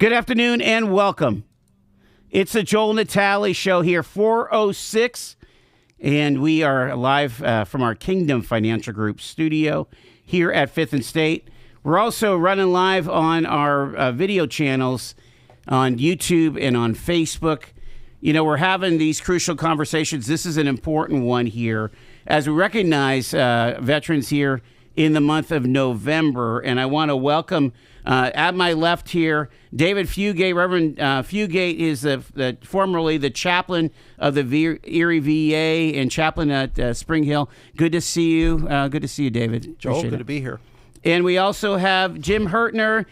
Good afternoon and welcome. It's the Joel Natale Show here, 4:06, and we are live from our Kingdom Financial Group studio here at 5th and State. We're also running live on our video channels on YouTube and on Facebook. You know, we're having these crucial conversations. This is an important one here as we recognize veterans here in the month of November, and I want to welcome at my left here, David Fugate. Reverend Fugate is formerly the chaplain of the Erie VA and chaplain at Spring Hill. Good to see you. Good to see you, David. Joel, good to be here. And we also have Jim Hertner,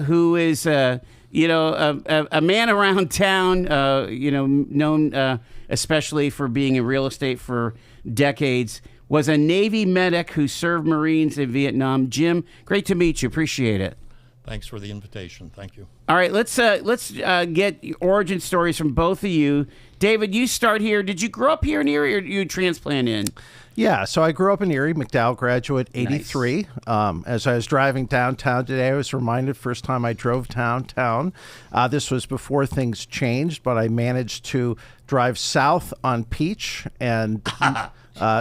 who is a man around town. Known especially for being in real estate for decades. Was a Navy medic who served Marines in Vietnam. Jim, great to meet you. Appreciate it. Thanks for the invitation. Thank you. All right, let's get origin stories from both of you. David, you start here. Did you grow up here in Erie, or did you transplant in? Yeah, so I grew up in Erie, McDowell graduate, 83. Nice. As I was driving downtown today, I was reminded first time I drove downtown. This was before things changed, but I managed to drive south on Peach and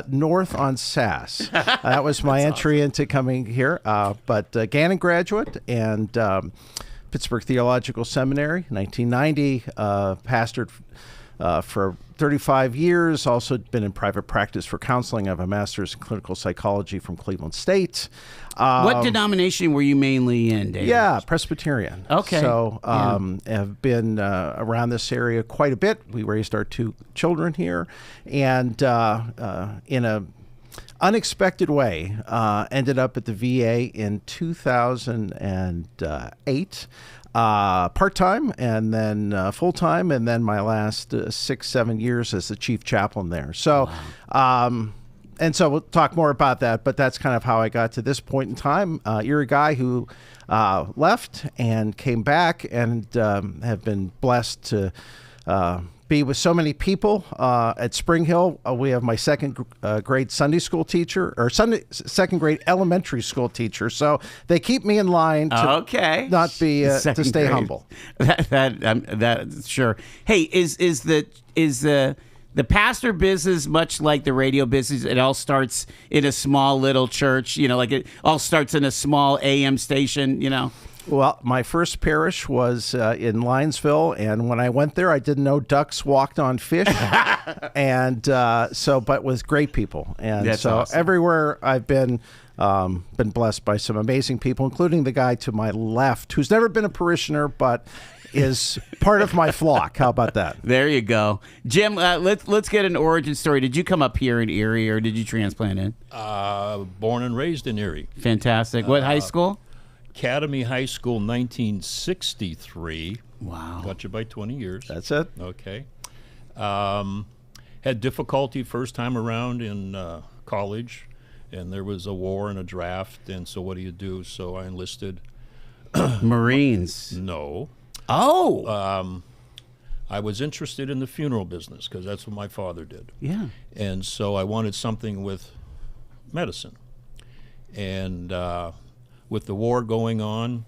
north on Sass. That was my entry into coming here. But Gannon graduate and Pittsburgh Theological Seminary, 1990, pastored for 35 years, also been in private practice for counseling. I have a master's in clinical psychology from Cleveland State. What denomination were you mainly in, David? Yeah, Presbyterian. Okay. So have been around this area quite a bit. We raised our two children here, and in a unexpected way, ended up at the VA in 2008. Part-time and then full-time, and then my last 6-7 years as the chief chaplain there. So, wow. And so we'll talk more about that, but that's kind of how I got to this point in time. You're a guy who left and came back and have been blessed to be with so many people at Spring Hill. We have my second grade Sunday school teacher, or second grade elementary school teacher. So they keep me in line to not be to stay humble. That sure. Hey, is the pastor business much like the radio business? It all starts in a small little church, like it all starts in a small AM station, Well, my first parish was in Linesville, and when I went there, I didn't know ducks walked on fish, and but with great people, and that's so awesome. Everywhere I've been blessed by some amazing people, including the guy to my left, who's never been a parishioner, but is part of my flock. How about that? There you go, Jim. Let's get an origin story. Did you come up here in Erie, or did you transplant in? Born and raised in Erie. Fantastic. What high school? Academy High School, 1963. Wow. Got you by 20 years. That's it. Okay. Had difficulty first time around in college, and there was a war and a draft, and so what do? So I enlisted. Marines. No. Oh. I was interested in the funeral business because that's what my father did. Yeah. And so I wanted something with medicine. And with the war going on,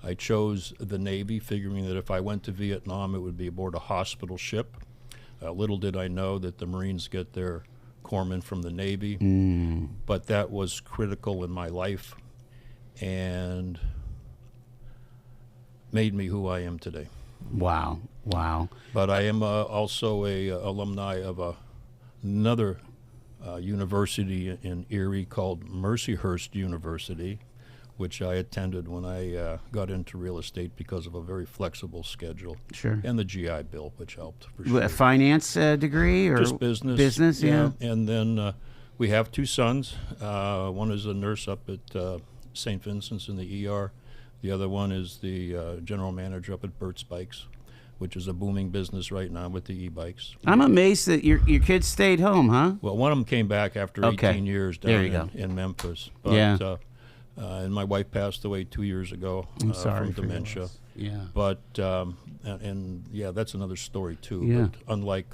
I chose the Navy, figuring that if I went to Vietnam, it would be aboard a hospital ship. Little did I know that the Marines get their corpsmen from the Navy. But that was critical in my life and made me who I am today. Wow. But I am also a alumni of another university in Erie called Mercyhurst University, which I attended when I got into real estate because of a very flexible schedule. Sure. And the GI Bill, which helped for sure. A finance degree or just business? Business, yeah. And then we have two sons. One is a nurse up at St. Vincent's in the ER. The other one is the general manager up at Burt's Bikes, which is a booming business right now with the e-bikes. I'm amazed that your kids stayed home, huh? Well, one of them came back after 18 years down in Memphis. But, yeah. And my wife passed away 2 years ago from dementia. Yeah. But that's another story too. Yeah. But unlike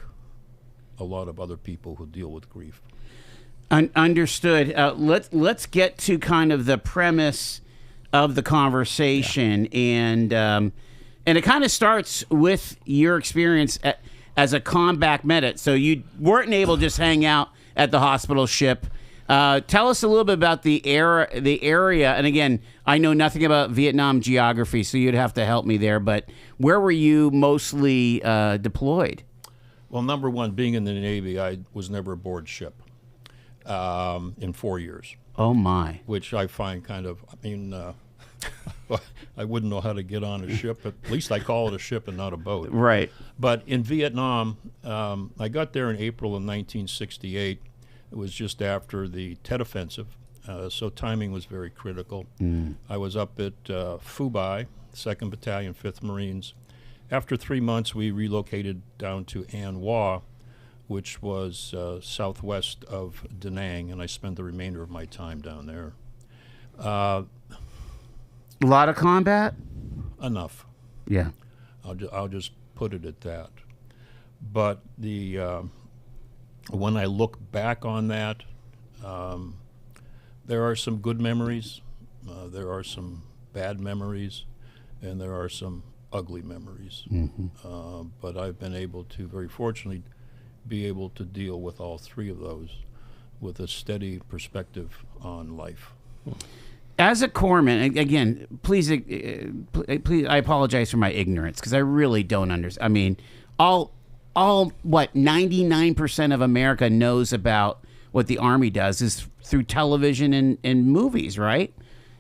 a lot of other people who deal with grief. Understood. Let's get to kind of the premise of the conversation, and And it kind of starts with your experience as a combat medic. So you weren't able to just hang out at the hospital ship. Tell us a little bit about the area. And again, I know nothing about Vietnam geography, so you'd have to help me there. But where were you mostly deployed? Well, number one, being in the Navy, I was never aboard ship in 4 years. Oh, my. Which I find kind of, I wouldn't know how to get on a ship. At least I call it a ship and not a boat. Right. But in Vietnam, I got there in April of 1968. It was just after the Tet Offensive, so timing was very critical. I was up at Phu Bai, 2nd Battalion, 5th Marines. After 3 months, we relocated down to An Hoa, which was southwest of Da Nang, and I spent the remainder of my time down there. A lot of combat? Enough. Yeah. I'll just put it at that. But when I look back on that, there are some good memories, there are some bad memories, and there are some ugly memories. But I've been able to, very fortunately, be able to deal with all three of those with a steady perspective on life. As a corpsman, again, please, I apologize for my ignorance because I really don't understand. I mean, all what 99% of America knows about what the Army does is through television and movies, right?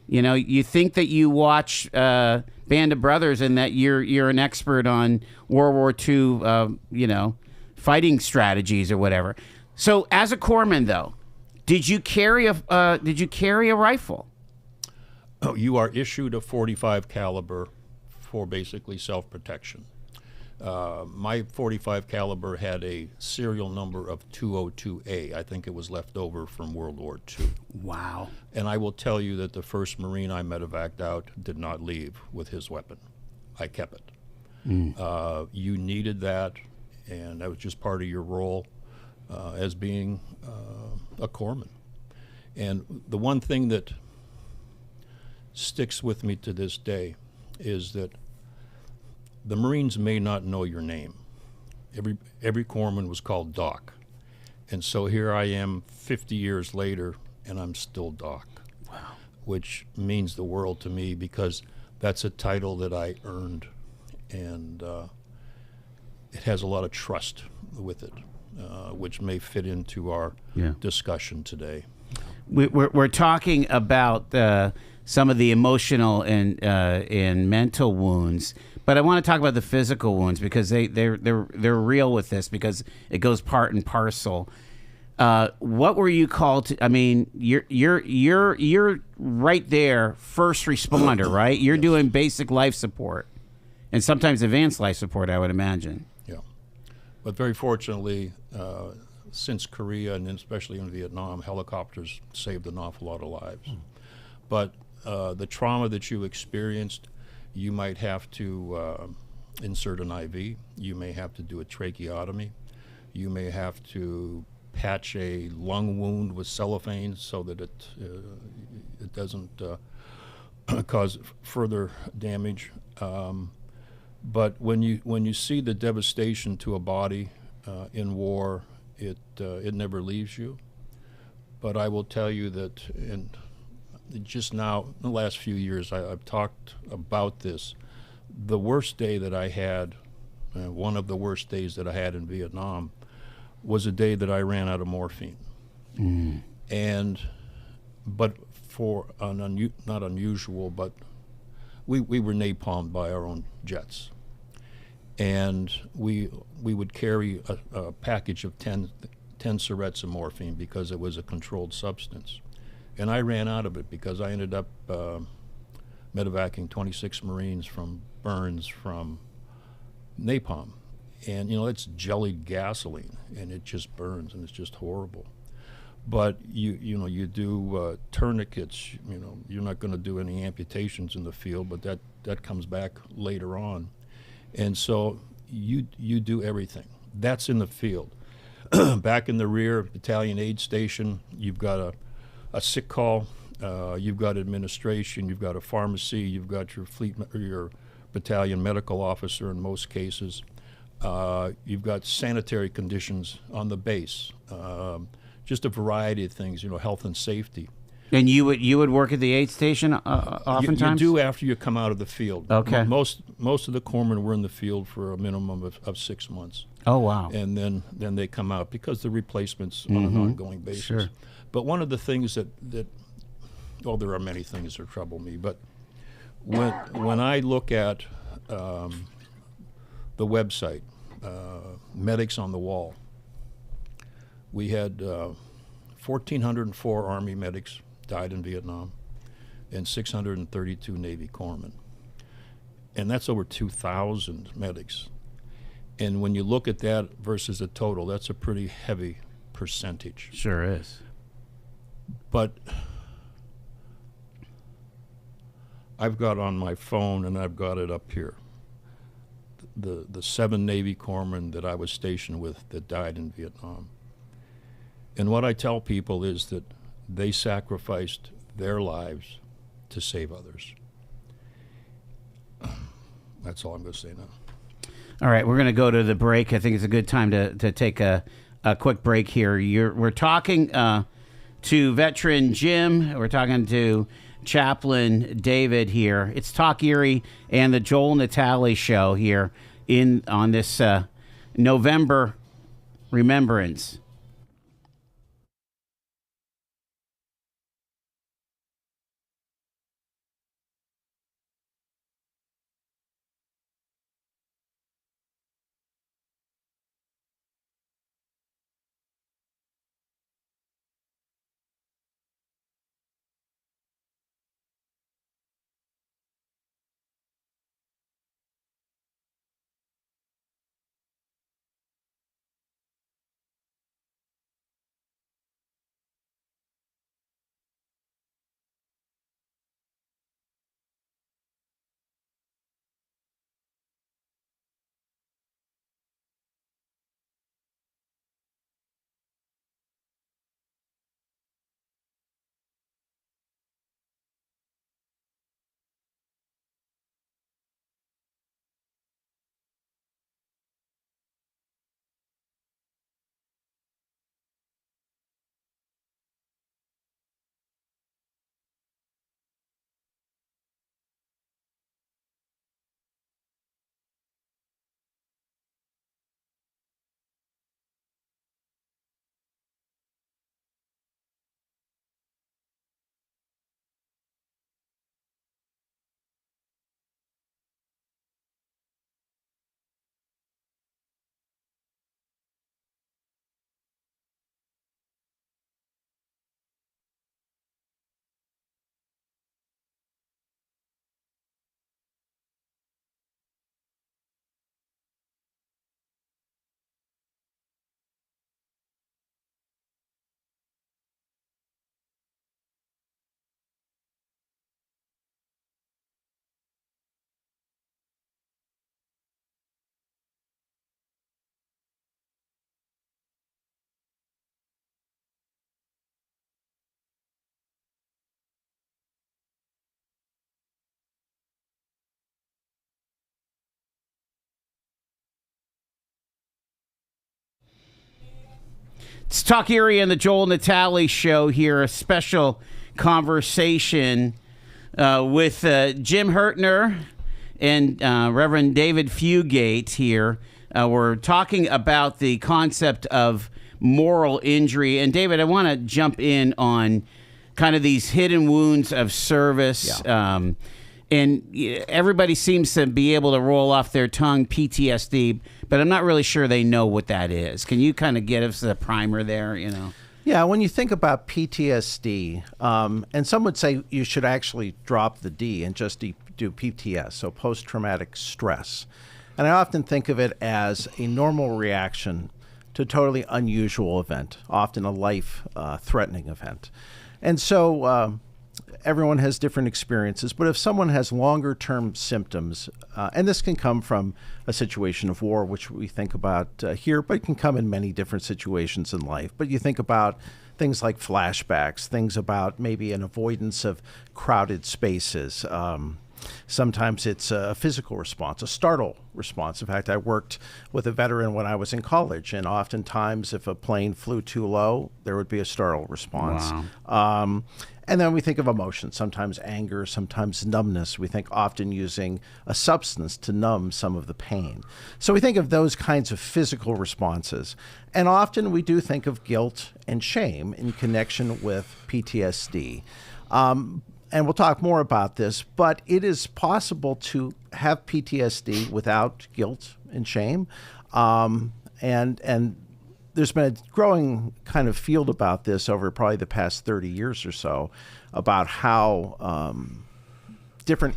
You know, you think that you watch Band of Brothers and that you're an expert on World War II, fighting strategies or whatever. So, as a corpsman, though, did you carry a rifle? Oh, you are issued a .45 caliber for basically self-protection. My .45 caliber had a serial number of 202A. I think it was left over from World War II. Wow. And I will tell you that the first Marine I medevaced out did not leave with his weapon. I kept it. You needed that, and that was just part of your role as being a corpsman. And the one thing that sticks with me to this day is that the Marines may not know your name. Every corpsman was called Doc. And so here I am 50 years later, and I'm still Doc. Wow. Which means the world to me because that's a title that I earned. And it has a lot of trust with it, which may fit into our discussion today. We're talking about some of the emotional and mental wounds, but I want to talk about the physical wounds because they're real with this because it goes part and parcel. What were you called to? I mean, you're right there, first responder, right? You're doing basic life support, and sometimes advanced life support, I would imagine. Yeah, but very fortunately, since Korea and especially in Vietnam, helicopters saved an awful lot of lives. But the trauma that you experienced, you might have to insert an IV. You may have to do a tracheotomy. You may have to patch a lung wound with cellophane so that it doesn't cause further damage. But when you see the devastation to a body in war, it never leaves you. But I will tell you that just now, in the last few years, I've talked about this. The worst day that I had, one of the worst days that I had in Vietnam, was a day that I ran out of morphine. But for an not unusual, but we were napalmed by our own jets. And we would carry a package of 10 syrettes of morphine because it was a controlled substance. And I ran out of it because I ended up medevacing 26 Marines from burns from napalm. And, it's jellied gasoline, and it just burns, and it's just horrible. But, you do tourniquets, you're not going to do any amputations in the field, but that comes back later on. And so you do everything. That's in the field. Back in the rear, battalion aid station, you've got a sick call, you've got administration, you've got a pharmacy, you've got your battalion medical officer in most cases. You've got sanitary conditions on the base, just a variety of things, health and safety. And you would work at the aid station oftentimes? You do after you come out of the field. Okay. Most of the corpsmen were in the field for a minimum of 6 months. Oh, wow. And then they come out because the replacements on an ongoing basis. Sure. But one of the things that well, there are many things that trouble me, but when I look at the website, Medics on the Wall, we had 1,404 Army medics died in Vietnam and 632 Navy corpsmen. And that's over 2,000 medics. And when you look at that versus the total, that's a pretty heavy percentage. Sure is. But I've got on my phone, and I've got it up here, the 7 Navy corpsmen that I was stationed with that died in Vietnam. And what I tell people is that they sacrificed their lives to save others. That's all I'm going to say now. All right, we're going to go to the break. I think it's a good time to take a quick break here. We're talking to veteran Jim. We're talking to Chaplain David here. It's Talk Erie and the Joel Natale Show here on this November Remembrance. It's Talk Erie and the Joel Natale Show here, a special conversation with Jim Hertner and Reverend David Fugate here. We're talking about the concept of moral injury. And David, I want to jump in on kind of these hidden wounds of service. Yeah. And everybody seems to be able to roll off their tongue PTSD, but I'm not really sure they know what that is. Can you kind of get us the primer there, Yeah, when you think about PTSD, and some would say you should actually drop the D and just do PTS, so post-traumatic stress. And I often think of it as a normal reaction to a totally unusual event, often a life-threatening event. And so everyone has different experiences, but if someone has longer-term symptoms, and this can come from a situation of war, which we think about here, but it can come in many different situations in life. But you think about things like flashbacks, things about maybe an avoidance of crowded spaces, Sometimes it's a physical response, a startle response. In fact, I worked with a veteran when I was in college, and oftentimes if a plane flew too low, there would be a startle response. Wow. And then we think of emotion, sometimes anger, sometimes numbness. We think often using a substance to numb some of the pain. So we think of those kinds of physical responses. And often we do think of guilt and shame in connection with PTSD. And we'll talk more about this, but it is possible to have PTSD without guilt and shame. And there's been a growing kind of field about this over probably the past 30 years or so, about how different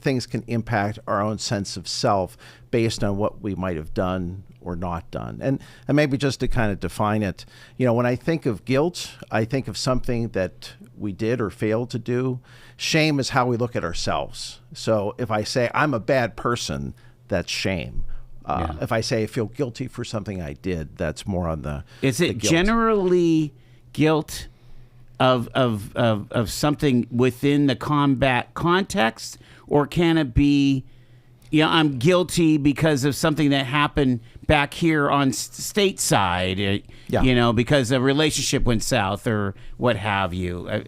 things can impact our own sense of self based on what we might have done or not done. And maybe just to kind of define it, when I think of guilt, I think of something that we did or failed to do. Shame is how we look at ourselves. So if I say I'm a bad person, that's shame. If I say I feel guilty for something I did, that's more on the Is it guilt. generally guilt of something within the combat context, or can it be, I'm guilty because of something that happened back here on stateside, because a relationship went south or what have you?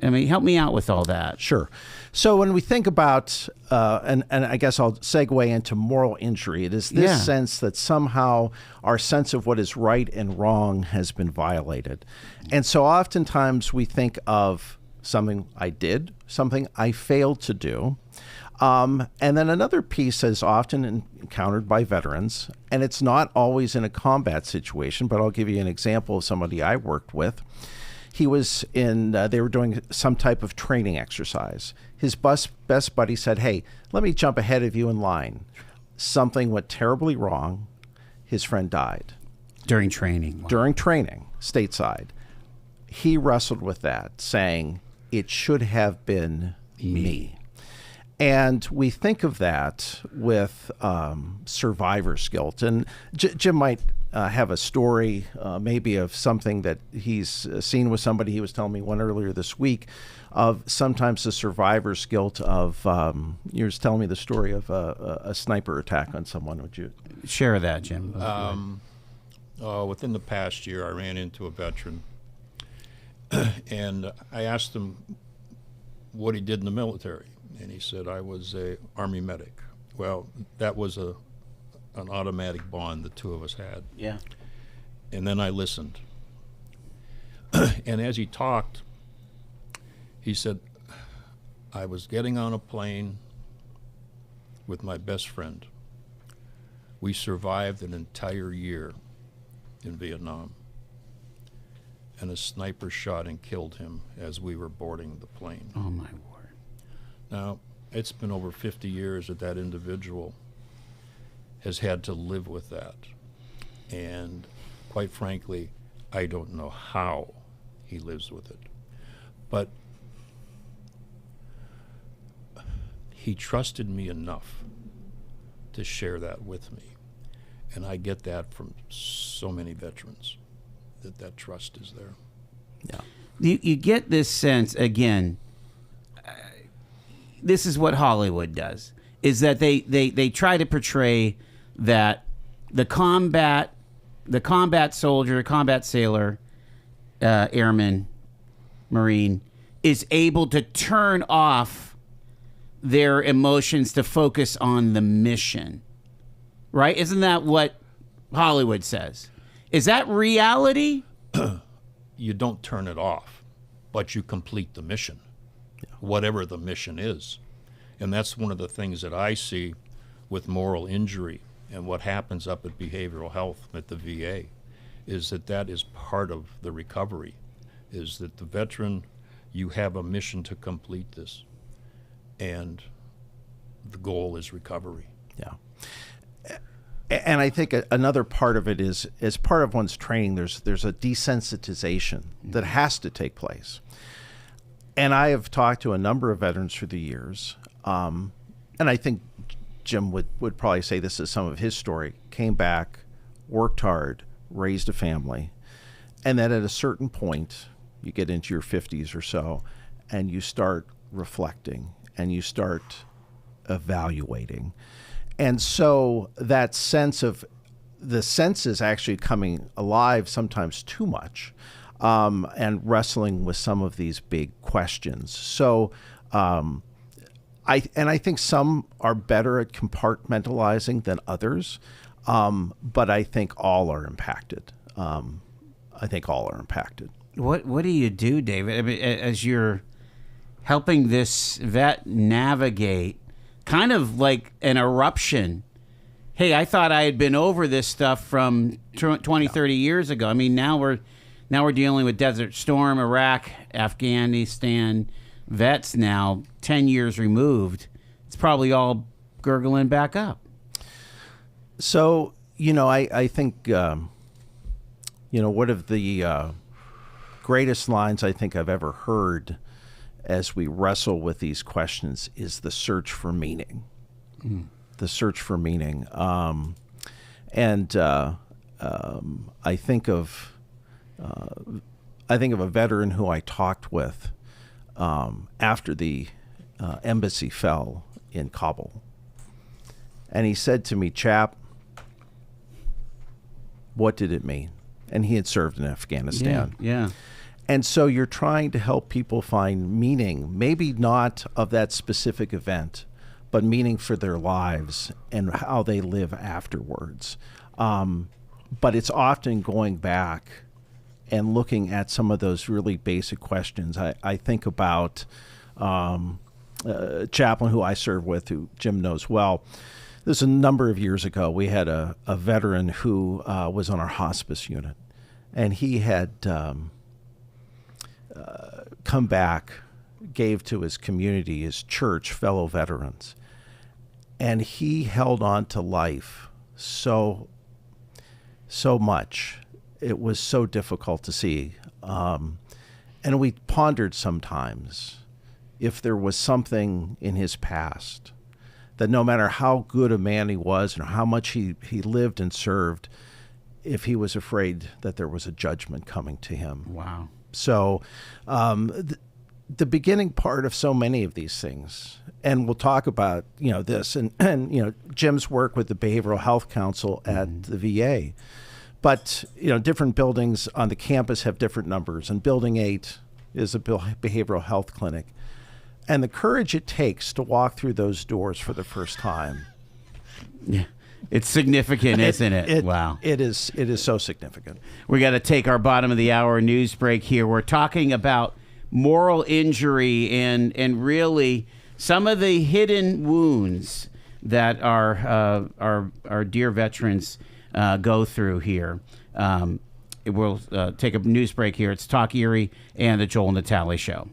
I mean, help me out with all that. Sure. So when we think about, and I guess I'll segue into moral injury, it is this sense that somehow our sense of what is right and wrong has been violated. And so oftentimes we think of something I did, something I failed to do. And then another piece is often encountered by veterans, and it's not always in a combat situation, but I'll give you an example of somebody I worked with. He was they were doing some type of training exercise. His best buddy said, "Hey, let me jump ahead of you in line." Something went terribly wrong. His friend died. During training. Wow. During training, stateside. He wrestled with that, saying, it should have been me. And we think of that with survivor's guilt. And Jim might have a story maybe of something that he's seen with somebody. He was telling me one earlier this week of sometimes the survivor's guilt of, you were telling me the story of a sniper attack on someone. Would you share that, Jim? Within the past year, I ran into a veteran, and I asked him what he did in the military. And he said, I was a Army medic. Well, that was an automatic bond the two of us had. Yeah. And then I listened. And as he talked, he said, I was getting on a plane with my best friend. We survived an entire year in Vietnam. And a sniper shot and killed him as we were boarding the plane. Oh, my word. Now, it's been over 50 years that individual has had to live with that. And quite frankly, I don't know how he lives with it. But he trusted me enough to share that with me. And I get that from so many veterans, that trust is there. Yeah. You get this sense, again, this is what Hollywood does, is that they try to portray that the combat soldier, combat sailor, airman, Marine, is able to turn off their emotions to focus on the mission. Right? Isn't that what Hollywood says? Is that reality? You don't turn it off, but you complete the mission. Whatever the mission is. And that's one of the things that I see with moral injury and what happens up at behavioral health at the VA is that is part of the recovery, is that the veteran, you have a mission to complete this, and the goal is recovery. Yeah. And I think another part of it is, as part of one's training, there's a desensitization that has to take place. And I have talked to a number of veterans through the years, and I think Jim would probably say this is some of his story. Came back, worked hard, raised a family, and then at a certain point, you get into your 50s or so, and you start reflecting, and you start evaluating. And so that sense of the senses actually coming alive sometimes too much, and wrestling with some of these big questions. So I think some are better at compartmentalizing than others, but I think all are impacted. What do you do, David? I mean, as you're helping this vet navigate kind of like an eruption. Hey, I thought I had been over this stuff from 20, 30 years ago. I mean, now we're dealing with Desert Storm, Iraq, Afghanistan, vets now 10 years removed. It's probably all gurgling back up. So, I think, one of the greatest lines I think I've ever heard as we wrestle with these questions is the search for meaning. The search for meaning. I think of a veteran who I talked with after the embassy fell in Kabul. And he said to me, "Chap, what did it mean?" And he had served in Afghanistan. Yeah. And so you're trying to help people find meaning, maybe not of that specific event, but meaning for their lives and how they live afterwards. But it's often going back and looking at some of those really basic questions. I think about a chaplain who I serve with, who Jim knows well. This is a number of years ago. We had a veteran who was on our hospice unit, and he had come back, gave to his community, his church, fellow veterans. And he held on to life so much. It was so difficult to see. And we pondered sometimes if there was something in his past that no matter how good a man he was and how much he lived and served, if he was afraid that there was a judgment coming to him. Wow. So the beginning part of so many of these things, and we'll talk about, this and Jim's work with the Behavioral Health Council at the VA. But, different buildings on the campus have different numbers, and Building 8 is a behavioral health clinic. And the courage it takes to walk through those doors for the first time. Yeah. It's significant, isn't it? Wow. It is so significant. We got to take our bottom of the hour news break here. We're talking about moral injury and really some of the hidden wounds that our dear veterans go through here. We'll take a news break here. It's Talk Erie and the Joel Natale Show.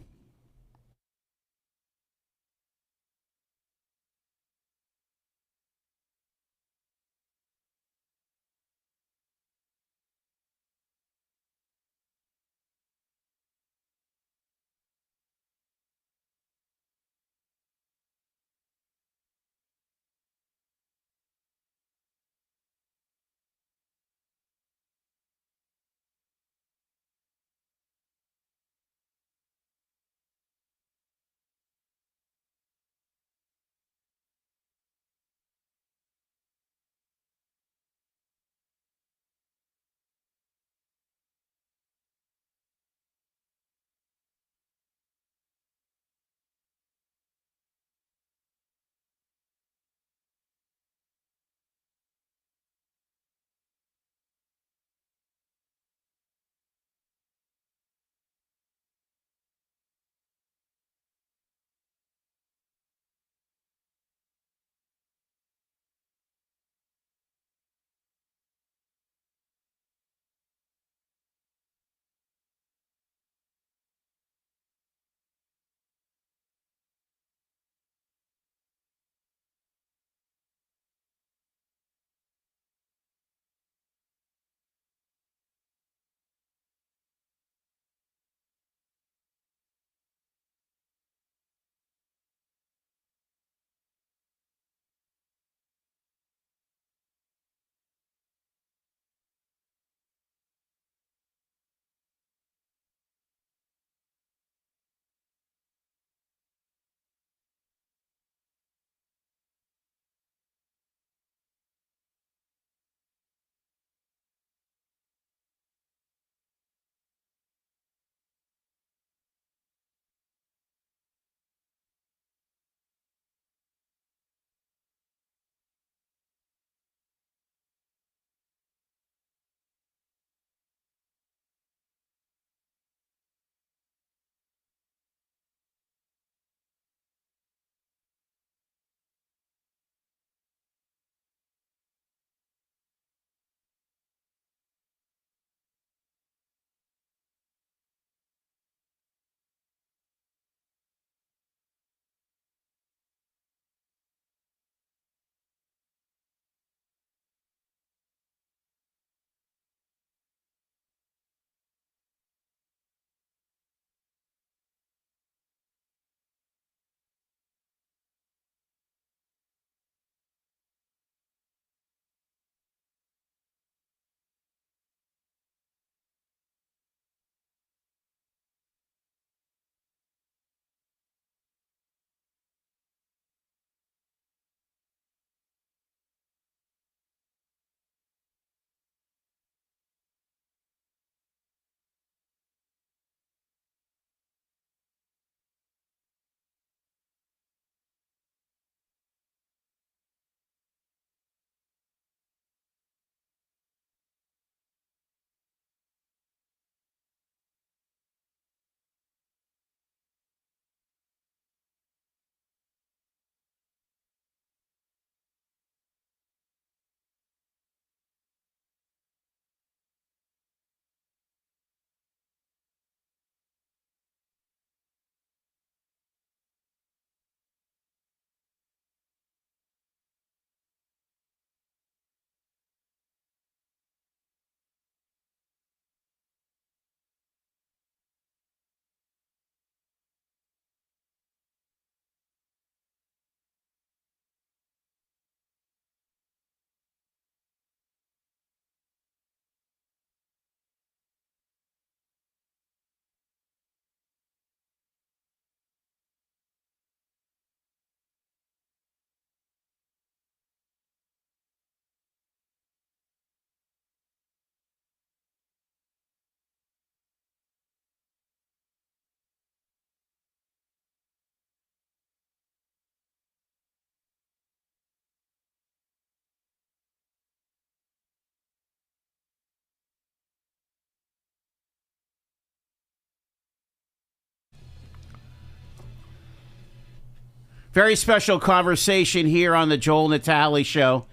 Very special conversation here on the Joel Natale Show,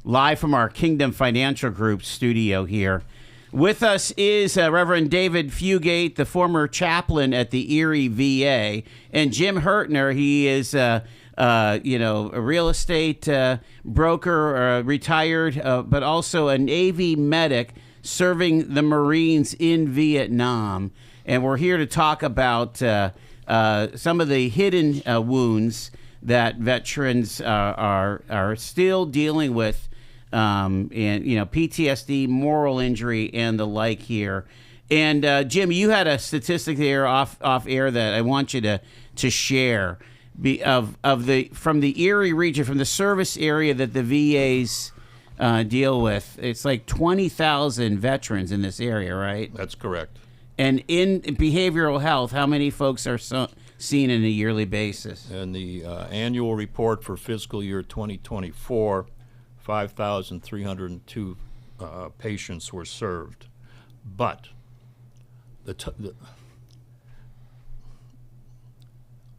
live from our Kingdom Financial Group studio here. With us is Reverend David Fugate, the former chaplain at the Erie VA, and Jim Hertner. He is, a real estate broker, retired, but also a Navy medic serving the Marines in Vietnam. And we're here to talk about some of the hidden wounds that veterans are still dealing with, and PTSD, moral injury, and the like here. And Jim, you had a statistic there off air that I want you to share from the Erie region, from the service area that the VAs deal with. It's like 20,000 veterans in this area, right? That's correct. And in behavioral health, how many folks are seen on a yearly basis? And the annual report for fiscal year 2024, 5,302 patients were served. But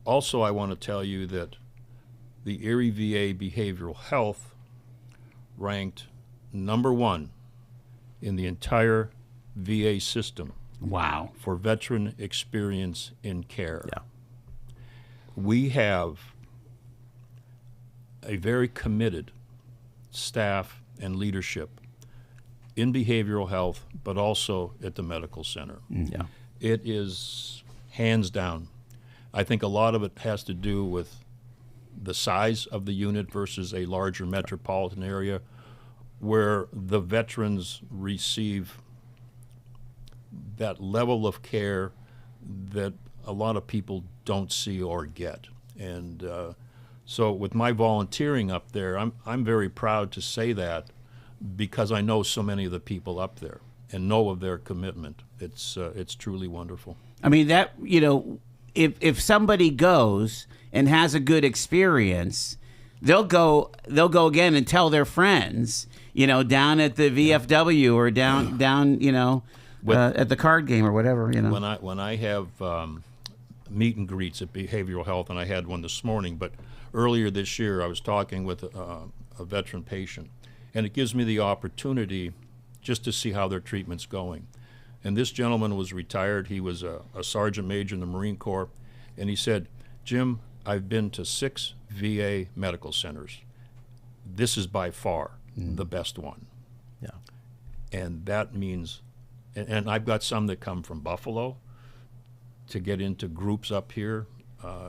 also I want to tell you that the Erie VA Behavioral Health ranked number 1 in the entire VA system. Wow. For veteran experience in care. Yeah. We have a very committed staff and leadership in behavioral health, but also at the medical center. Yeah. It is hands down. I think a lot of it has to do with the size of the unit versus a larger metropolitan area where the veterans receive that level of care that a lot of people don't see or get. And so with my volunteering up there, I'm very proud to say that because I know so many of the people up there and know of their commitment. It's truly wonderful. I mean, that, if somebody goes and has a good experience, they'll go again and tell their friends, down at the VFW or down at the card game or whatever, When I have meet and greets at behavioral health, and I had one this morning, but earlier this year I was talking with a veteran patient, and it gives me the opportunity just to see how their treatment's going. And this gentleman was retired. He was a sergeant major in the Marine Corps, and he said, "Jim, I've been to 6 VA medical centers. This is by far the best one." Yeah. And that means, and I've got some that come from Buffalo to get into groups up here.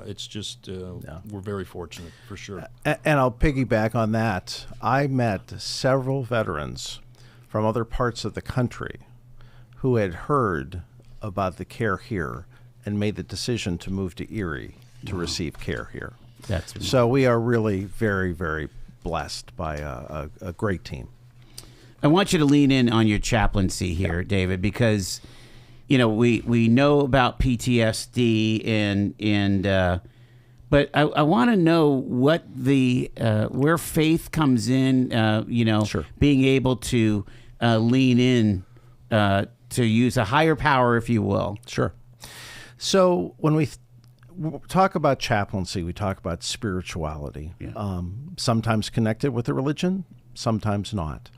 It's just, we're very fortunate, for sure. And I'll piggyback on that. I met several veterans from other parts of the country who had heard about the care here and made the decision to move to Erie to receive care here. So we are really very, very blessed by a great team. I want you to lean in on your chaplaincy here, David, because we know about PTSD and but I want to know what where faith comes in. Sure. Being able to lean in to use a higher power, if you will. Sure. So when we talk about chaplaincy, we talk about spirituality, sometimes connected with a religion, sometimes not.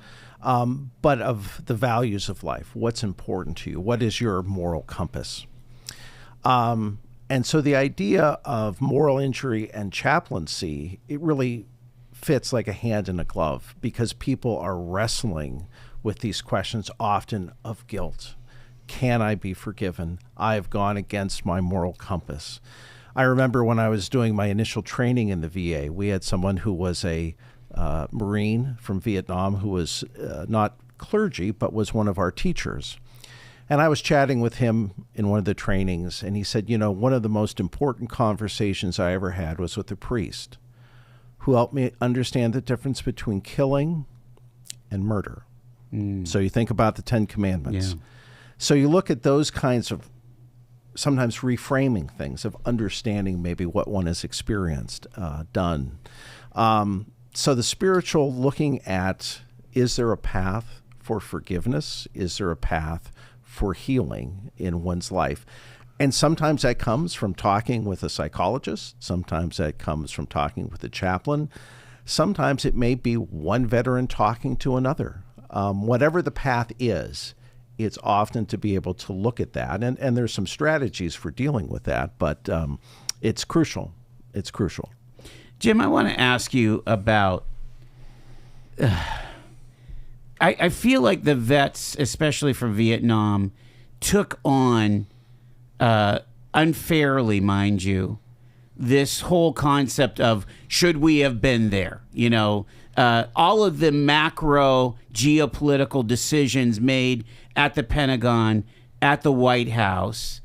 But of the values of life, what's important to you? What is your moral compass? And so the idea of moral injury and chaplaincy, it really fits like a hand in a glove because people are wrestling with these questions often of guilt. Can I be forgiven? I've gone against my moral compass. I remember when I was doing my initial training in the VA, we had someone who was a Marine from Vietnam who was not clergy, but was one of our teachers. And I was chatting with him in one of the trainings, and he said, one of the most important conversations I ever had was with a priest who helped me understand the difference between killing and murder. So you think about the 10 Commandments. Yeah. So you look at those kinds of sometimes reframing things, of understanding maybe what one has experienced, done. So the spiritual, looking at, is there a path for forgiveness? Is there a path for healing in one's life? And sometimes that comes from talking with a psychologist. Sometimes that comes from talking with a chaplain. Sometimes it may be one veteran talking to another. Whatever the path is, it's often to be able to look at that. And there's some strategies for dealing with that, but it's crucial. It's crucial. Jim, I want to ask you about... I feel like the vets, especially from Vietnam, took on, unfairly, mind you, this whole concept of should we have been there? You know, all of the macro geopolitical decisions made at the Pentagon, at the White House,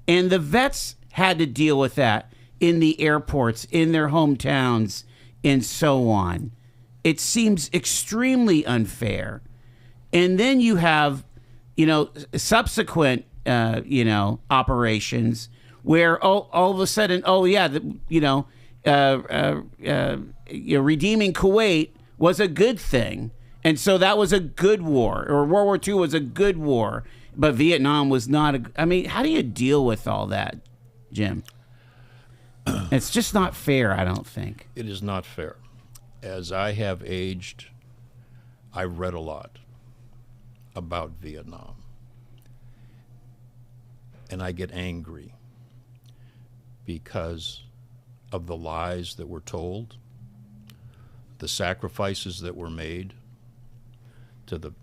and the vets had to deal with that in the airports, in their hometowns, and so on. It seems extremely unfair. And then you have, subsequent, operations where all of a sudden, redeeming Kuwait was a good thing. And so that was a good war, or World War II was a good war, but Vietnam was not. How do you deal with all that, Jim? It's just not fair, I don't think. It is not fair. As I have aged, I've read a lot about Vietnam. And I get angry because of the lies that were told, the sacrifices that were made to the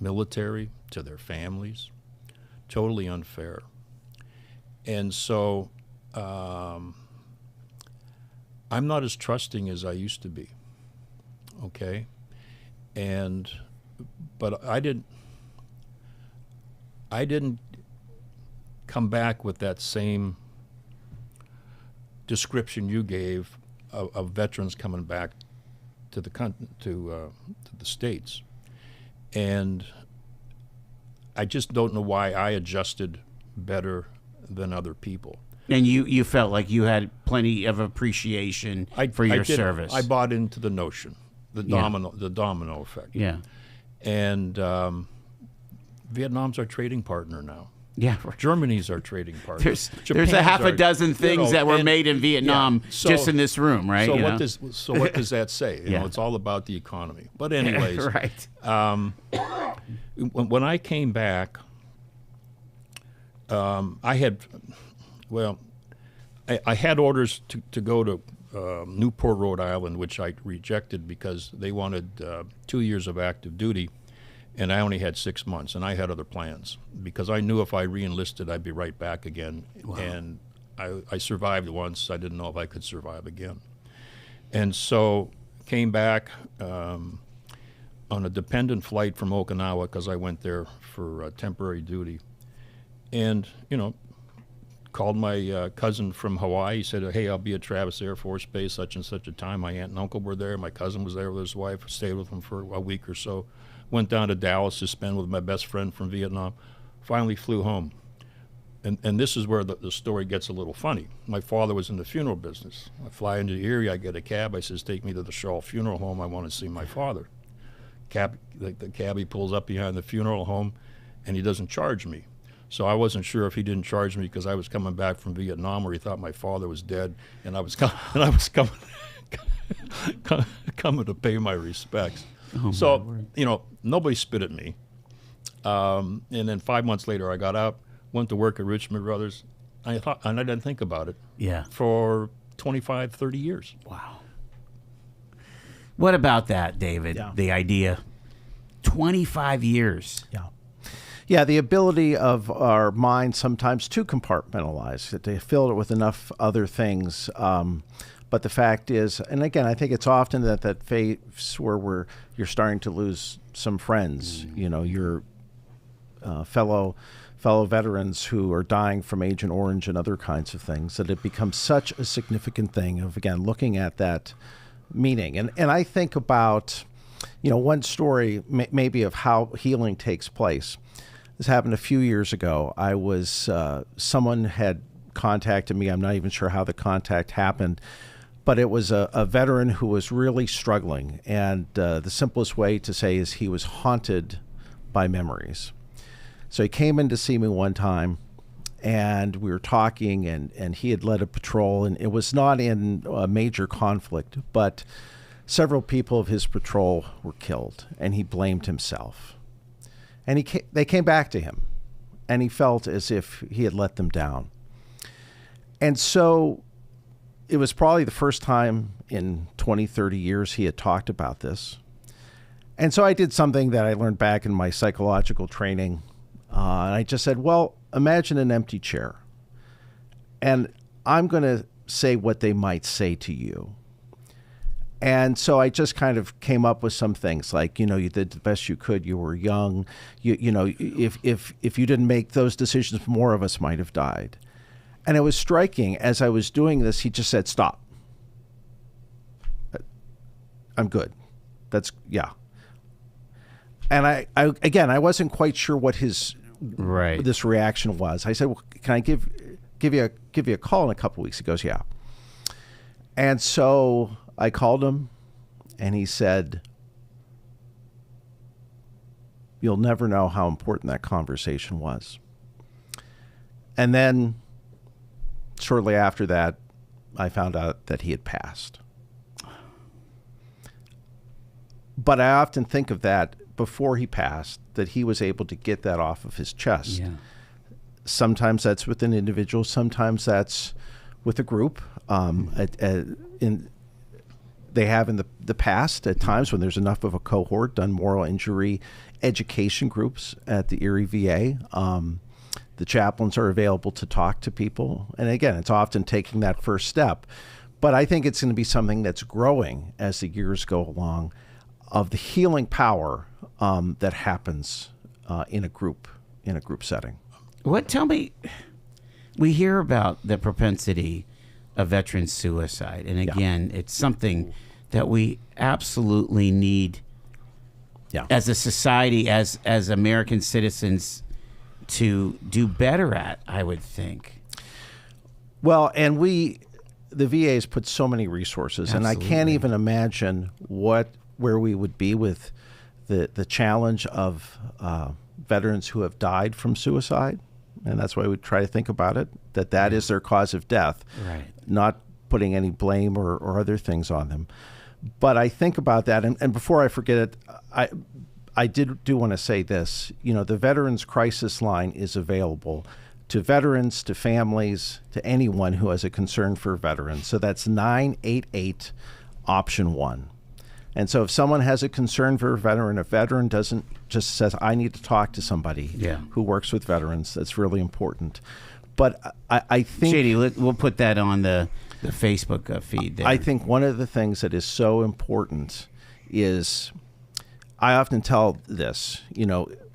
military, to their families. Totally unfair. And so I'm not as trusting as I used to be, okay? But I didn't come back with that same description you gave of veterans coming back to the States. And I just don't know why I adjusted better than other people. And you felt like you had plenty of appreciation for your service. I bought into the notion, the domino effect. Yeah. And Vietnam's our trading partner now. Yeah. Germany's our trading partner. There's a half a dozen things that were made in Vietnam just in this room, right? So what does that say? You know, it's all about the economy. But anyways, right. When I came back, I had orders to go to Newport, Rhode Island, which I rejected because they wanted 2 years of active duty, and I only had 6 months, and I had other plans because I knew if I re-enlisted, I'd be right back again. Wow. And I survived once. I didn't know if I could survive again. And so came back on a dependent flight from Okinawa because I went there for temporary duty. And, called my cousin from Hawaii. He said, hey, I'll be at Travis Air Force Base such and such a time. My aunt and uncle were there. My cousin was there with his wife. Stayed with him for a week or so. Went down to Dallas to spend with my best friend from Vietnam. Finally flew home. And this is where the story gets a little funny. My father was in the funeral business. I fly into Erie. I get a cab. I says, take me to the Shaw Funeral Home. I want to see my father. The cabbie pulls up behind the funeral home, and he doesn't charge me. So I wasn't sure if he didn't charge me because I was coming back from Vietnam, or he thought my father was dead, and I was coming to pay my respects. Oh, so nobody spit at me. And then 5 months later, I got out, went to work at Richmond Brothers. I didn't think about it. Yeah. For 25, 30 years. Wow. What about that, David? Yeah. The idea, 25 years. Yeah. Yeah, the ability of our mind sometimes to compartmentalize, to fill it with enough other things. But the fact is, and again, I think it's often that phase where you're starting to lose some friends, your fellow veterans who are dying from Agent Orange and other kinds of things, that it becomes such a significant thing of, again, looking at that meaning. And I think about, one story maybe of how healing takes place. This happened a few years ago. I was, someone had contacted me. I'm not even sure how the contact happened, but it was a veteran who was really struggling. And the simplest way to say is he was haunted by memories. So he came in to see me one time, and we were talking, and he had led a patrol, and it was not in a major conflict, but several people of his patrol were killed, and he blamed himself. And they came back to him, and he felt as if he had let them down. And so it was probably the first time in 20, 30 years he had talked about this. And so I did something that I learned back in my psychological training. And I just said, well, imagine an empty chair. And I'm going to say what they might say to you. And so I just kind of came up with some things like, you did the best you could. You were young. If you didn't make those decisions, more of us might have died. And it was striking. As I was doing this, he just said, stop. I'm good. Yeah. And I wasn't quite sure what his this reaction was. I said, well, can I give you a call in a couple of weeks? He goes, yeah. And so I called him, and he said, you'll never know how important that conversation was. And then shortly after that, I found out that he had passed. But I often think of that before he passed, that he was able to get that off of his chest. Yeah. Sometimes that's with an individual. Sometimes that's with a group. They have in the past at times when there's enough of a cohort done moral injury education groups at the Erie VA. The chaplains are available to talk to people. And again, it's often taking that first step. But I think it's going to be something that's growing as the years go along, of the healing power that happens in a group setting. Tell me, we hear about the propensity of veteran suicide. And again, it's something that we absolutely need as a society, as American citizens, to do better at, I would think. Well, and the VA has put so many resources, Absolutely. And I can't even imagine where we would be with the challenge of veterans who have died from suicide. And that's why we try to think about it, that is their cause of death, right? Not putting any blame or other things on them. But I think about that, and before I forget it, I do want to say this. The Veterans Crisis Line is available to veterans, to families, to anyone who has a concern for veterans. So that's 988 option 1. And so if someone has a concern for a veteran doesn't just says, I need to talk to somebody who works with veterans. That's really important. But I think... Shady, we'll put that on the Facebook feed there. I think one of the things that is so important is, I often tell this,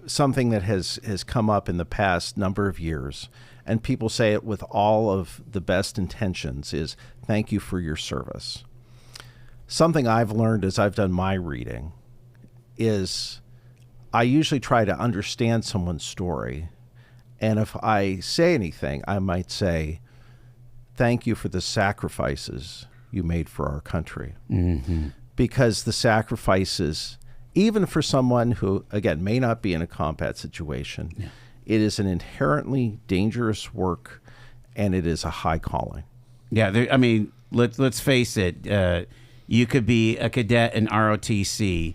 something that has come up in the past number of years, and people say it with all of the best intentions, is thank you for your service. Something I've learned as I've done my reading is I usually try to understand someone's story. And if I say anything, I might say, thank you for the sacrifices you made for our country. Mm-hmm. Because the sacrifices, even for someone who, again, may not be in a combat situation, it is an inherently dangerous work, and it is a high calling. Yeah, let's face it. You could be a cadet in ROTC,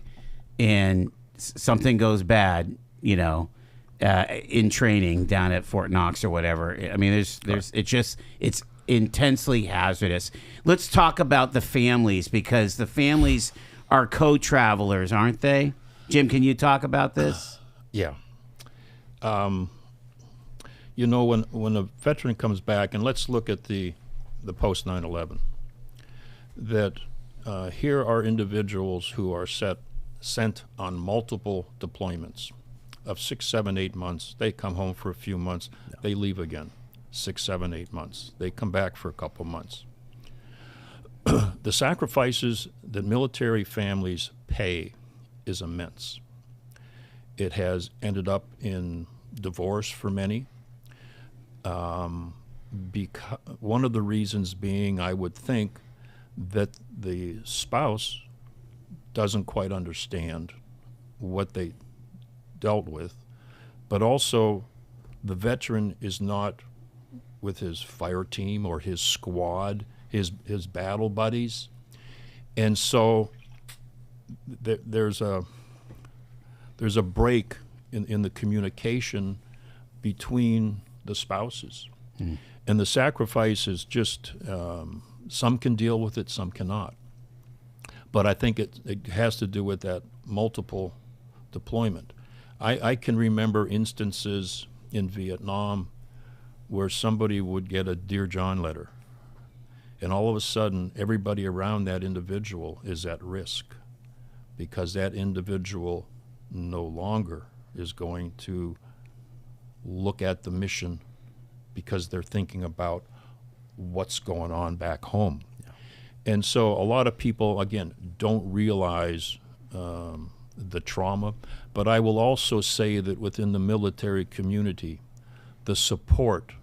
and something goes bad, in training down at Fort Knox or whatever. I mean, it's intensely hazardous. Let's talk about the families, because the families are co-travelers, aren't they? Jim, can you talk about this? Yeah. When a veteran comes back, and let's look at the post 9/11, that here are individuals who are sent on multiple deployments of 6, 7, 8 months. They come home for a few months. They leave again. 6, 7, 8 months. They come back for a couple months. The sacrifices that military families pay is immense. It has ended up in divorce for many. Because one of the reasons being, I would think, that the spouse doesn't quite understand what they dealt with, but also the veteran is not with his fire team or his squad, his battle buddies. And so there's a break in the communication between the spouses. And the sacrifice is just, some can deal with it, some cannot. But I think it has to do with that multiple deployment. I can remember instances in Vietnam where somebody would get a Dear John letter, and all of a sudden everybody around that individual is at risk because that individual no longer is going to look at the mission because they're thinking about what's going on back home. Yeah. And so a lot of people, again, don't realize the trauma, but I will also say that within the military community, the support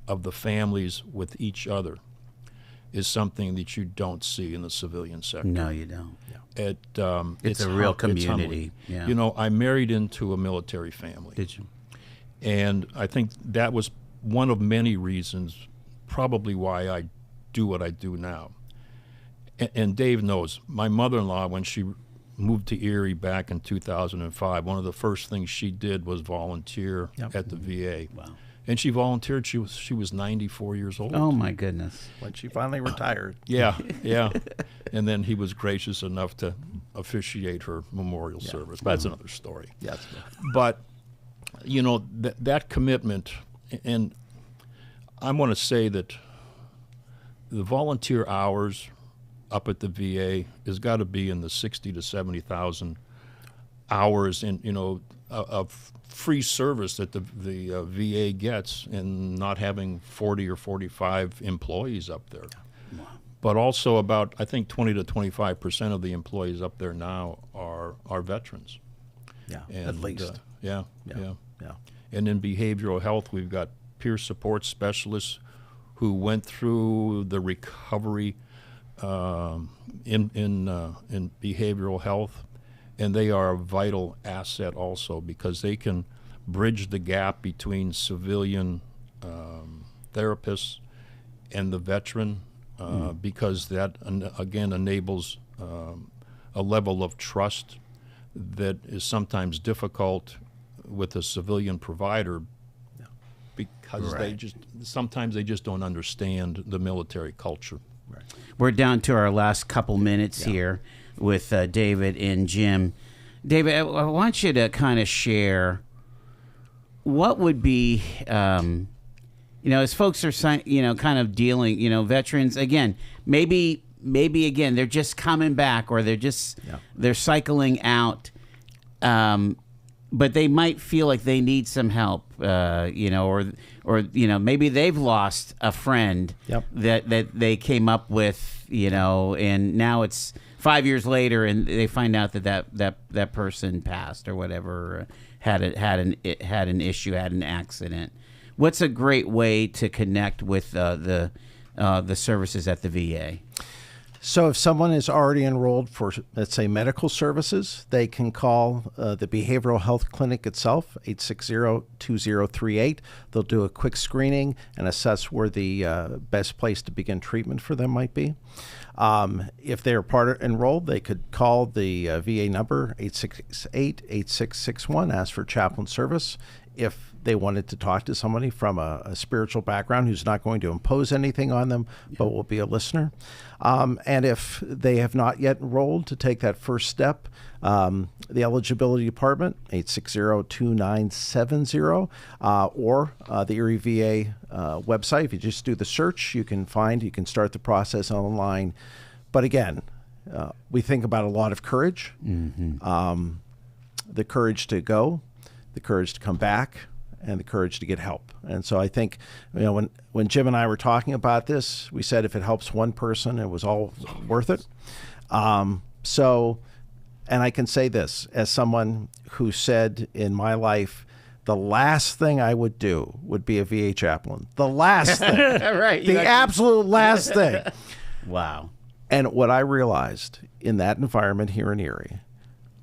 of the families with each other is something that you don't see in the civilian sector. No, you don't. Yeah. It's a real community. Yeah. You know, I married into a military family. Did you? And I think that was one of many reasons probably why I do what I do now. And Dave knows, my mother-in-law, when she moved to Erie back in 2005, one of the first things she did was volunteer at the VA. Wow. And she volunteered. She was 94 years old. Oh, my goodness. When she finally retired. Yeah. And then he was gracious enough to officiate her memorial service. But that's another story. Yes. But, you know, that commitment, and I want to say that the volunteer hours up at the VA has got to be in the 60 to 70,000 hours in, you know, of free service that the VA gets, and not having 40 or 45 employees up there. Wow. But also about, I think, 20 to 25% of the employees up there now are veterans. Yeah, and, at least. Yeah. And in behavioral health, we've got peer support specialists who went through the recovery in behavioral health, and they are a vital asset also because they can bridge the gap between civilian therapists and the veteran because that, again, enables a level of trust that is sometimes difficult with a civilian provider because sometimes they just don't understand the military culture. Right. We're down to our last couple minutes here with David and Jim. David, I want you to kind of share what would be, as folks are, kind of dealing, veterans, again, maybe again, they're just coming back or they're cycling out, but they might feel like they need some help, or maybe they've lost a friend that they came up with, and now it's 5 years later and they find out that person passed or whatever, had an issue, had an accident. What's a great way to connect with the services at the VA? So if someone is already enrolled for, let's say, medical services, they can call the behavioral health clinic itself, 860-2038. They'll do a quick screening and assess where the best place to begin treatment for them might be. If they're enrolled, they could call the VA number, 868-8661, ask for chaplain service. If they wanted to talk to somebody from a spiritual background who's not going to impose anything on them, but will be a listener. And if they have not yet enrolled, to take that first step, the eligibility department, 860-2970, or the Erie VA website. If you just do the search, you can start the process online. But again, we think about a lot of courage, the courage to go, the courage to come back, and the courage to get help. And so I think, when Jim and I were talking about this, we said if it helps one person, it was all worth it. And I can say this, as someone who said in my life, the last thing I would do would be a VA chaplain. The last thing. Right. The absolute last thing. Wow. And what I realized in that environment here in Erie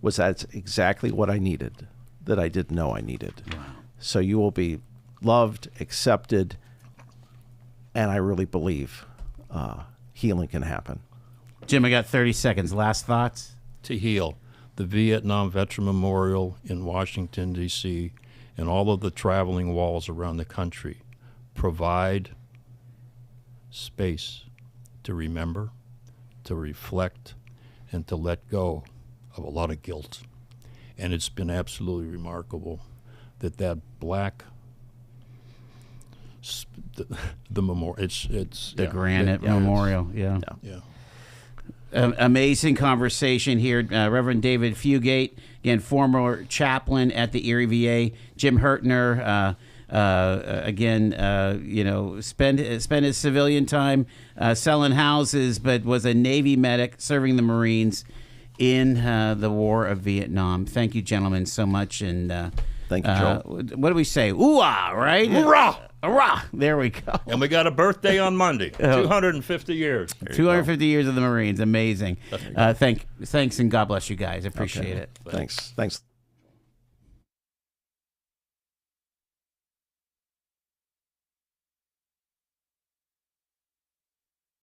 was that's exactly what I needed, that I didn't know I needed. Wow. So you will be loved, accepted, and I really believe healing can happen. Jim, I got 30 seconds. Last thoughts? To heal, the Vietnam Veteran Memorial in Washington, D.C., and all of the traveling walls around the country provide space to remember, to reflect, and to let go of a lot of guilt. And it's been absolutely remarkable that black, the memorial, it's The granite memorial, yeah. Amazing conversation here. Reverend David Fugate, again, former chaplain at the Erie VA. Jim Hertner, spent his civilian time selling houses, but was a Navy medic serving the Marines in the War of Vietnam. Thank you, gentlemen, so much. And Thank you, Joel. What do we say? Ooh-ah, right? Hurrah! Hurrah! There we go. And we got a birthday on Monday. 250 years. 250 years of the Marines. Amazing. Thanks, and God bless you guys. Appreciate it. Thanks.